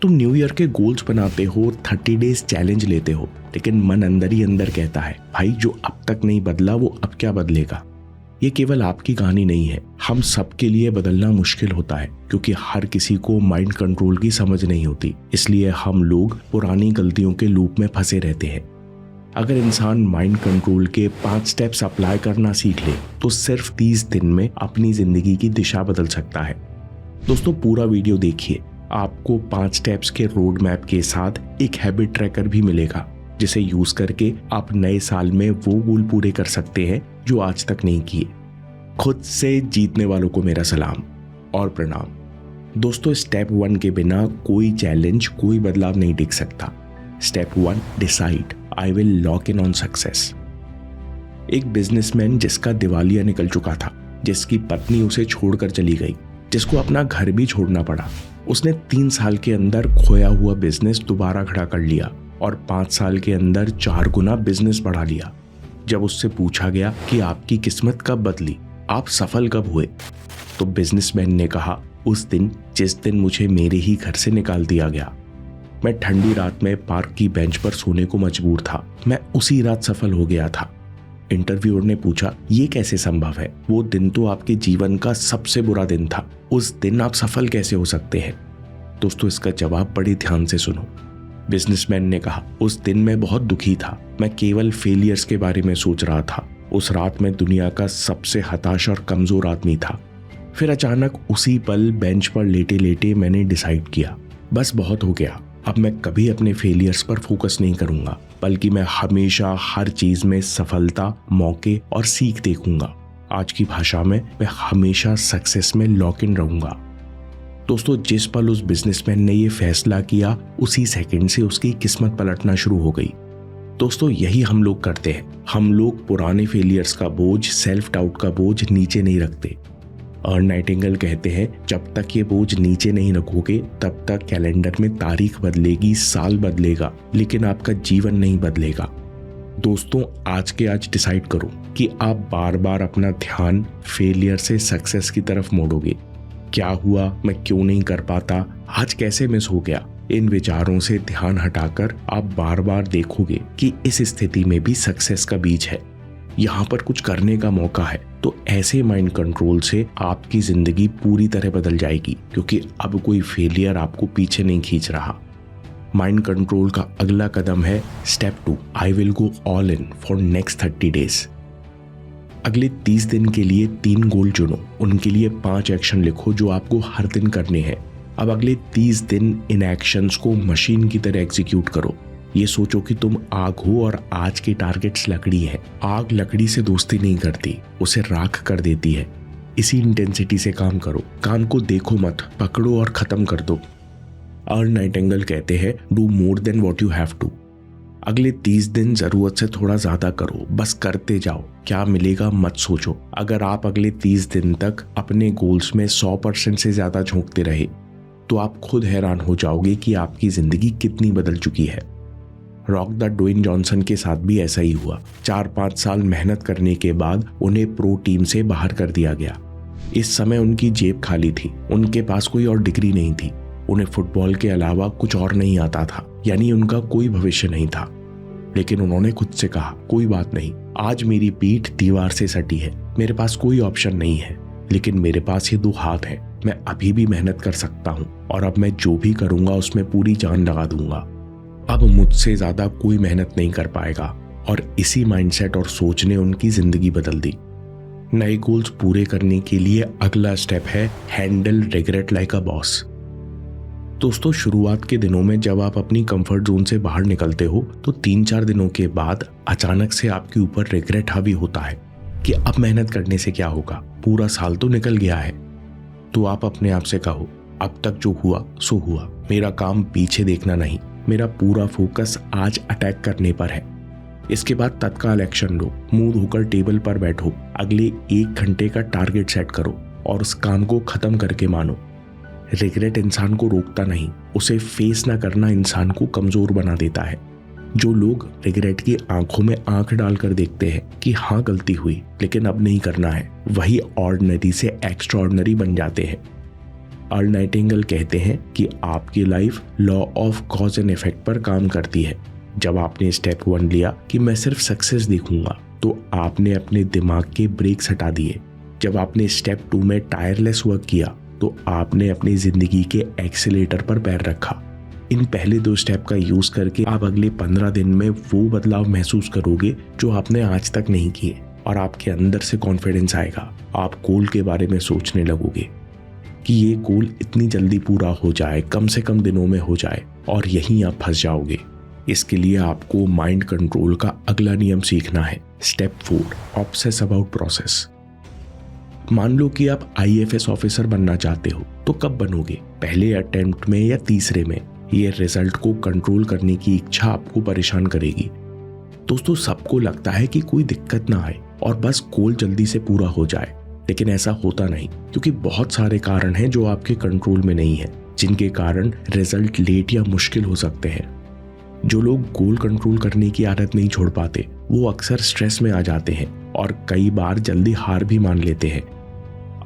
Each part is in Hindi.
तुम न्यू ईयर के गोल्स बनाते हो, 30 डेज चैलेंज लेते हो, लेकिन मन अंदर ही अंदर कहता है भाई जो अब तक नहीं बदला वो अब क्या बदलेगा। ये केवल आपकी कहानी नहीं है, हम सबके लिए बदलना मुश्किल होता है क्योंकि हर किसी को माइंड कंट्रोल की समझ नहीं होती। इसलिए हम लोग पुरानी गलतियों के लूप में फंसे रहते हैं। अगर इंसान माइंड कंट्रोल के 5 स्टेप्स अप्लाई करना सीख ले तो सिर्फ 30 दिन में अपनी जिंदगी की दिशा बदल सकता है। दोस्तों पूरा वीडियो देखिए, आपको 5 स्टेप्स के रोड मैप के साथ एक हैबिट ट्रैकर भी मिलेगा जिसे यूज करके आप नए साल में वो गोल पूरे कर सकते हैं जो आज तक नहीं किए। खुद से जीतने वालों को मेरा सलाम और प्रणाम। दोस्तों स्टेप 1 के बिना कोई चैलेंज, कोई बदलाव नहीं टिक सकता। Step 1, decide I will lock in on success. एक बिजनेसमैन जिसका दिवालिया निकल चुका था, जिसकी पत्नी उसे छोड़कर चली गई, जिसको अपना घर भी छोड़ना पड़ा, उसने 3 साल के अंदर खोया हुआ बिजनेस दोबारा खड़ा कर लिया और 5 साल के अंदर 4 गुना बिजनेस बढ़ा लिया। जब उससे पूछा गया कि आपकी किस्मत कब बदली, आप सफल कब हुए, तो बिजनेसमैन ने कहा उस दिन जिस दिन मुझे मेरे ही घर से निकाल दिया गया। मैं ठंडी रात में पार्क की बेंच पर सोने को मजबूर था, मैं उसी रात सफल हो गया था। इंटरव्यूअर ने पूछा ये कैसे संभव है, वो दिन तो आपके जीवन का सबसे बुरा दिन था, उस दिन आप सफल कैसे हो सकते हैं। दोस्तों इसका जवाब बड़े ध्यान से सुनो। बिजनेसमैन ने कहा उस दिन मैं बहुत दुखी था, मैं केवल फेलियर्स के बारे में सोच रहा था। उस रात मैं दुनिया का सबसे हताश और कमजोर आदमी था। फिर अचानक उसी पल बेंच पर लेटे लेटे मैंने डिसाइड किया बस बहुत हो गया, अब मैं कभी अपने फेलियर्स पर फोकस नहीं करूंगा, बल्कि मैं हमेशा हर चीज में सफलता, मौके और सीख देखूंगा। आज की भाषा में मैं हमेशा सक्सेस में लॉक इन रहूंगा। दोस्तों जिस पल उस बिजनेसमैन ने ये फैसला किया, उसी सेकंड से उसकी किस्मत पलटना शुरू हो गई। दोस्तों यही हम लोग करते हैं, हम लोग पुराने फेलियर्स का बोझ, सेल्फ डाउट का बोझ नीचे नहीं रखते। अर्न नाइटिंगेल कहते हैं जब तक ये बोझ नीचे नहीं रखोगे तब तक कैलेंडर में तारीख बदलेगी, साल बदलेगा, लेकिन आपका जीवन नहीं बदलेगा। दोस्तों आज के आज डिसाइड करो कि आप बार बार अपना ध्यान फेलियर से सक्सेस की तरफ मोड़ोगे। क्या हुआ, मैं क्यों नहीं कर पाता, आज कैसे मिस हो गया, इन विचारों से ध्यान हटाकर आप बार बार देखोगे कि इस स्थिति में भी सक्सेस का बीज है, यहाँ पर कुछ करने का मौका है। तो ऐसे माइंड कंट्रोल से आपकी जिंदगी पूरी तरह बदल जाएगी क्योंकि अब कोई फेलियर आपको पीछे नहीं खींच रहा। माइंड कंट्रोल का अगला कदम है step 2, I will go all in for next 30 days. अगले 30 दिन के लिए 3 गोल चुनो, उनके लिए 5 एक्शन लिखो जो आपको हर दिन करने हैं। अब अगले 30 दिन इन एक्शंस को मशीन की तरह एग्जीक्यूट करो। ये सोचो कि तुम आग हो और आज के टारगेट्स लकड़ी है। आग लकड़ी से दोस्ती नहीं करती, उसे राख कर देती है। इसी इंटेंसिटी से काम करो, काम को देखो मत, पकड़ो और खत्म कर दो। अर्न नाइटिंगेल कहते हैं do more than what you have to. अगले 30 दिन जरूरत से थोड़ा ज्यादा करो, बस करते जाओ, क्या मिलेगा मत सोचो। अगर आप अगले 30 दिन तक अपने गोल्स में 100% से ज्यादा झोंकते रहे तो आप खुद हैरान हो जाओगे कि आपकी जिंदगी कितनी बदल चुकी है। रॉक द ड्वेन जॉनसन के साथ भी ऐसा ही हुआ। 4-5 साल मेहनत करने के बाद उन्हें प्रो टीम से बाहर कर दिया गया। इस समय उनकी जेब खाली थी, उनके पास कोई और डिग्री नहीं थी, उन्हें फुटबॉल के अलावा कुछ और नहीं आता था, यानी उनका कोई भविष्य नहीं था। लेकिन उन्होंने खुद से कहा कोई बात नहीं, आज मेरी पीठ दीवार से सटी है, मेरे पास कोई ऑप्शन नहीं है, लेकिन मेरे पास ये 2 हाथ हैं, मैं अभी भी मेहनत कर सकता हूँ और अब मैं जो भी करूंगा उसमें पूरी जान लगा दूंगा। अब मुझसे ज्यादा कोई मेहनत नहीं कर पाएगा। और इसी माइंडसेट और सोच ने उनकी जिंदगी बदल दी। नए गोल्स पूरे करने के लिए अगला स्टेप है handle regret like a boss. दोस्तों शुरुआत के दिनों में जब आप अपनी कंफर्ट जोन से बाहर निकलते हो तो 3-4 दिनों के बाद अचानक से आपके ऊपर रिग्रेट हावी होता है कि अब मेहनत करने से क्या होगा, पूरा साल तो निकल गया है। तो आप अपने आप से कहो अब तक जो हुआ सो हुआ, मेरा काम पीछे देखना नहीं, मेरा पूरा फोकस आज अटैक करने पर है। इसके बाद तत्काल एक्शन लो, मुंह धोकर टेबल पर बैठो, अगले 1 घंटे का टारगेट सेट करो और उस काम को खत्म करके मानो। रिग्रेट इंसान को रोकता नहीं, उसे फेस ना करना इंसान को कमजोर बना देता है। जो लोग रिग्रेट की आंखों में आंख डालकर देखते हैं कि हाँ गलती हुई लेकिन अब नहीं करना है, वही ऑर्डिनरी से एक्स्ट्राऑर्डिनरी बन जाते हैं। अर्ल नाइटिंगेल कहते हैं कि आपकी life law of cause and effect पर काम करती है। जब आपने स्टेप 1 लिया कि मैं सिर्फ सक्सेस देखूंगा, तो आपने अपने दिमाग के ब्रेक्स हटा दिए। जब आपने स्टेप 2 में टायरलेस वर्क किया, तो आपने अपनी जिंदगी के एक्सीलेटर पर पैर रखा। इन पहले 2 स्टेप का यूज करके आप अगले 15 दिन में वो बदलाव महसूस करोगे जो आपने आज तक नहीं किए, और आपके अंदर से कॉन्फिडेंस आएगा। आप गोल के बारे में सोचने लगोगे कि ये गोल इतनी जल्दी पूरा हो जाए, कम से कम दिनों में हो जाए, और यहीं आप फंस जाओगे। इसके लिए आपको माइंड कंट्रोल का अगला नियम सीखना है। Step 4, obsess about process. मान लो कि आप IAFS ऑफिसर बनना चाहते हो, तो कब बनोगे? पहले अटेम्प्ट में या तीसरे में? ये रिजल्ट को कंट्रोल करने की इच्छा आपको परेशान करेगी। दोस्तों, सबको लगता है कि कोई दिक्कत ना आए और बस गोल जल्दी से पूरा हो जाए, लेकिन ऐसा होता नहीं, क्योंकि बहुत सारे कारण हैं जो आपके कंट्रोल में नहीं है, जिनके कारण रिजल्ट लेट या मुश्किल हो सकते हैं। जो लोग गोल कंट्रोल करने की आदत नहीं छोड़ पाते, वो अक्सर स्ट्रेस में आ जाते हैं और कई बार जल्दी हार भी मान लेते हैं।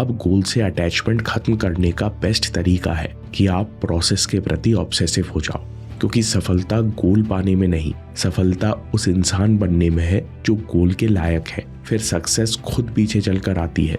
अब गोल से अटैचमेंट खत्म करने का बेस्ट तरीका है कि आप प्रोसेस के प्रति ऑब्सेसिव हो जाओ, क्योंकि सफलता गोल पाने में नहीं, सफलता उस इंसान बनने में है जो गोल के लायक है। फिर सक्सेस खुद पीछे चलकर आती है।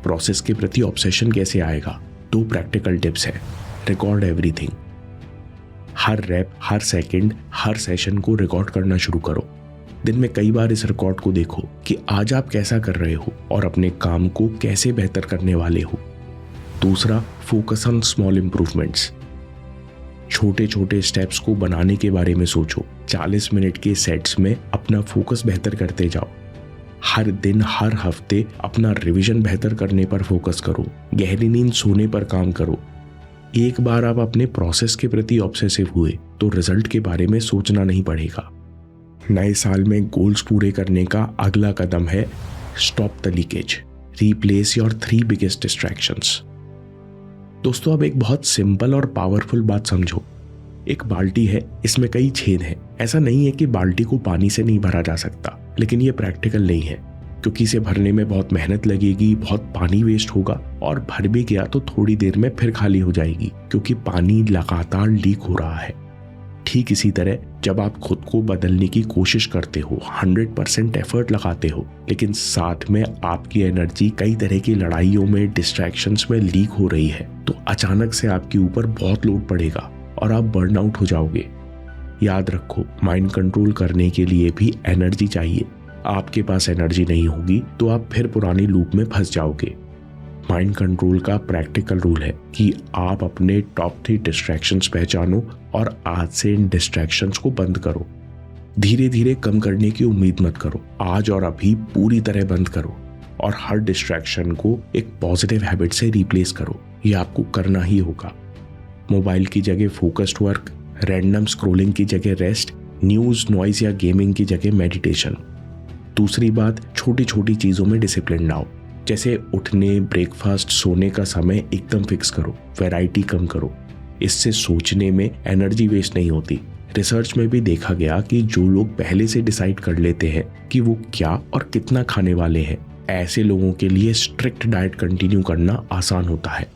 प्रोसेस के प्रति ऑब्सेशन कैसे आएगा? 2 प्रैक्टिकल टिप्स है। Record everything. हर रैप, हर सेकंड, हर सेशन को रिकॉर्ड करना शुरू करो। दिन में कई बार इस रिकॉर्ड को देखो कि आज आप कैसा कर रहे हो और अपने काम को कैसे बेहतर करने वाले हो। दूसरा, फोकस ऑन स्मॉल इंप्रूवमेंट्स। छोटे छोटे स्टेप्स को बनाने के बारे में सोचो। 40 मिनट के सेट्स में अपना फोकस बेहतर करते जाओ। हर दिन, हर हफ्ते अपना रिवीजन बेहतर करने पर फोकस करो। गहरी नींद सोने पर काम करो। एक बार आप अपने प्रोसेस के प्रति ऑब्सेसिव हुए तो रिजल्ट के बारे में सोचना नहीं पड़ेगा। नए साल में गोल्स पूरे करने का अगला कदम है stop the leakage, replace your 3 biggest distractions. दोस्तों, अब एक बहुत सिंपल और पावरफुल बात समझो। एक बाल्टी है, इसमें कई छेद हैं। ऐसा नहीं है कि बाल्टी को पानी से नहीं भरा जा सकता, लेकिन ये प्रैक्टिकल नहीं है, क्योंकि इसे भरने में बहुत मेहनत लगेगी, बहुत पानी वेस्ट होगा, और भर भी गया तो थोड़ी देर में फिर खाली हो जाएगी, क्योंकि पानी लगातार लीक हो रहा है। ठीक इसी तरह जब आप खुद को बदलने की कोशिश करते हो, 100% एफर्ट लगाते हो, लेकिन साथ में आपकी एनर्जी कई तरह की लड़ाइयों में, डिस्ट्रैक्शंस में लीक हो रही है, तो अचानक से आपके ऊपर बहुत लोड पड़ेगा और आप बर्न आउट हो जाओगे। याद रखो, माइंड कंट्रोल करने के लिए भी एनर्जी चाहिए। आपके पास एनर्जी नहीं होगी तो आप फिर पुरानी लूप में फंस जाओगे। माइंड कंट्रोल का प्रैक्टिकल रूल है कि आप अपने टॉप 3 डिस्ट्रैक्शंस पहचानो और आज से इन डिस्ट्रैक्शंस को बंद करो। धीरे धीरे कम करने की उम्मीद मत करो, आज और अभी पूरी तरह बंद करो और हर डिस्ट्रैक्शन को एक पॉजिटिव हैबिट से रिप्लेस करो। ये आपको करना ही होगा। मोबाइल की जगह फोकस्ड वर्क, रैंडम स्क्रॉलिंग की जगह रेस्ट, न्यूज, नॉइज या गेमिंग की जगह मेडिटेशन। दूसरी बात, छोटी छोटी चीजों में डिसिप्लिन लाओ, जैसे उठने, ब्रेकफास्ट, सोने का समय एकदम फिक्स करो, वैरायटी कम करो। इससे सोचने में एनर्जी वेस्ट नहीं होती। रिसर्च में भी देखा गया कि जो लोग पहले से डिसाइड कर लेते हैं कि वो क्या और कितना खाने वाले हैं, ऐसे लोगों के लिए स्ट्रिक्ट डाइट कंटिन्यू करना आसान होता है।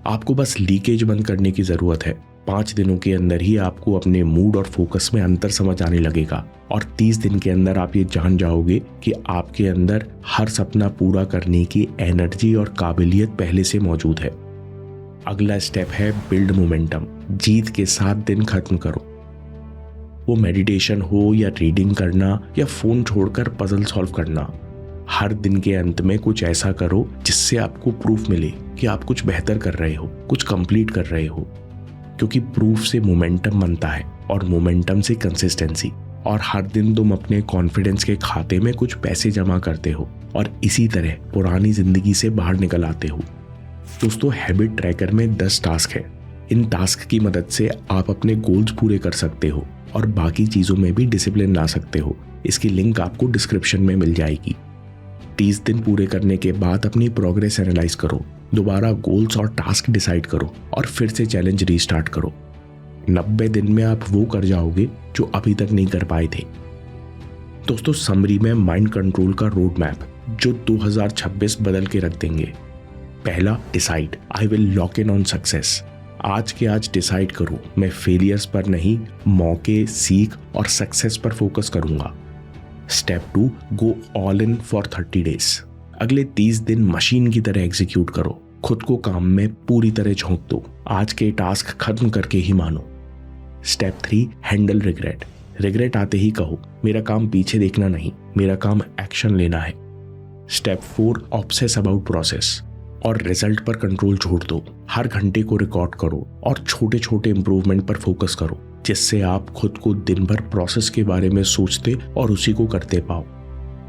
आपको बस लीकेज बंद करने की जरूरत है। 5 दिनों के अंदर ही आपको अपने मूड और फोकस में अंतर समझ आने लगेगा और 30 दिन के अंदर आप ये जान जाओगे कि आपके अंदर हर सपना पूरा करने की एनर्जी और काबिलियत पहले से मौजूद है। अगला स्टेप है बिल्ड मोमेंटम। जीत के 7 दिन खत्म करो। वो मेडिटेशन हो या रीडिंग करना या फोन छोड़कर पजल सॉल्व करना, हर दिन के अंत में कुछ ऐसा करो जिससे आपको प्रूफ मिले कि आप कुछ बेहतर कर रहे हो, कुछ कंप्लीट कर रहे हो, क्योंकि प्रूफ से मोमेंटम बनता है और मोमेंटम से कंसिस्टेंसी, और हर दिन तुम अपने कॉन्फिडेंस के खाते में कुछ पैसे जमा करते हो और इसी तरह पुरानी जिंदगी से बाहर निकल आते हो। दोस्तों, हैबिट ट्रैकर में 10 टास्क है। इन टास्क की मदद से आप अपने गोल्स पूरे कर सकते हो और बाकी चीजों में भी डिसिप्लिन ला सकते हो। इसकी लिंक आपको डिस्क्रिप्शन में मिल जाएगी। 30 दिन पूरे करने के बाद अपनी प्रोग्रेस एनालाइज करो, दोबारा गोल्स और टास्क डिसाइड करो और फिर से चैलेंज रीस्टार्ट करो। 90 दिन में आप वो कर जाओगे जो अभी तक नहीं कर पाए थे। दोस्तों, समरी में माइंड कंट्रोल का रोड मैप जो 2026 बदल के रख देंगे। पहला, decide. I will lock in on success. आज के आज डिसाइड करो, मैं फेलियर्स पर नहीं, मौके, सीख और सक्सेस पर फोकस करूंगा। Step 2, go all in for 30 days. अगले 30 दिन मशीन की तरह एग्जीक्यूट करो, खुद को काम में पूरी तरह झोंक दो, आज के टास्क खत्म करके ही मानो। Step 3, handle regret. रिग्रेट आते ही कहो, मेरा काम पीछे देखना नहीं, मेरा काम एक्शन लेना है। स्टेप 4, ऑब्सेस अबाउट प्रोसेस और रिजल्ट पर कंट्रोल छोड़ दो। हर घंटे को रिकॉर्ड करो और छोटे छोटे इंप्रूवमेंट पर फोकस करो, जिससे आप खुद को दिन भर प्रोसेस के बारे में सोचते और उसी को करते पाओ।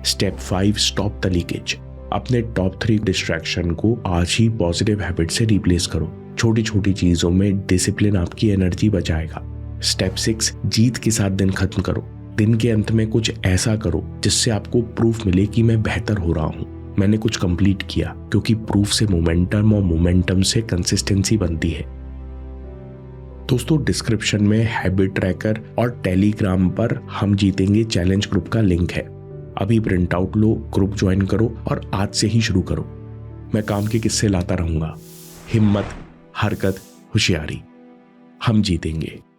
Step 5, stop the leakage. अपने टॉप 3 डिस्ट्रैक्शन को आज ही पॉजिटिव हैबिट से रिप्लेस करो। छोटी छोटी चीजों में डिसिप्लिन आपकी एनर्जी बचाएगा। स्टेप 6, जीत के साथ दिन खत्म करो। दिन के अंत में कुछ ऐसा करो जिससे आपको प्रूफ मिले कि मैं बेहतर हो रहा हूं, मैंने कुछ कंप्लीट किया, क्योंकि प्रूफ से मोमेंटम और मोमेंटम से कंसिस्टेंसी बनती है। दोस्तों, डिस्क्रिप्शन में हैबिट ट्रैकर और टेलीग्राम पर हम जीतेंगे चैलेंज ग्रुप का लिंक है। अभी प्रिंट आउट लो, ग्रुप ज्वाइन करो और आज से ही शुरू करो। मैं काम के किस्से लाता रहूंगा। हिम्मत, हरकत, होशियारी, हम जीतेंगे।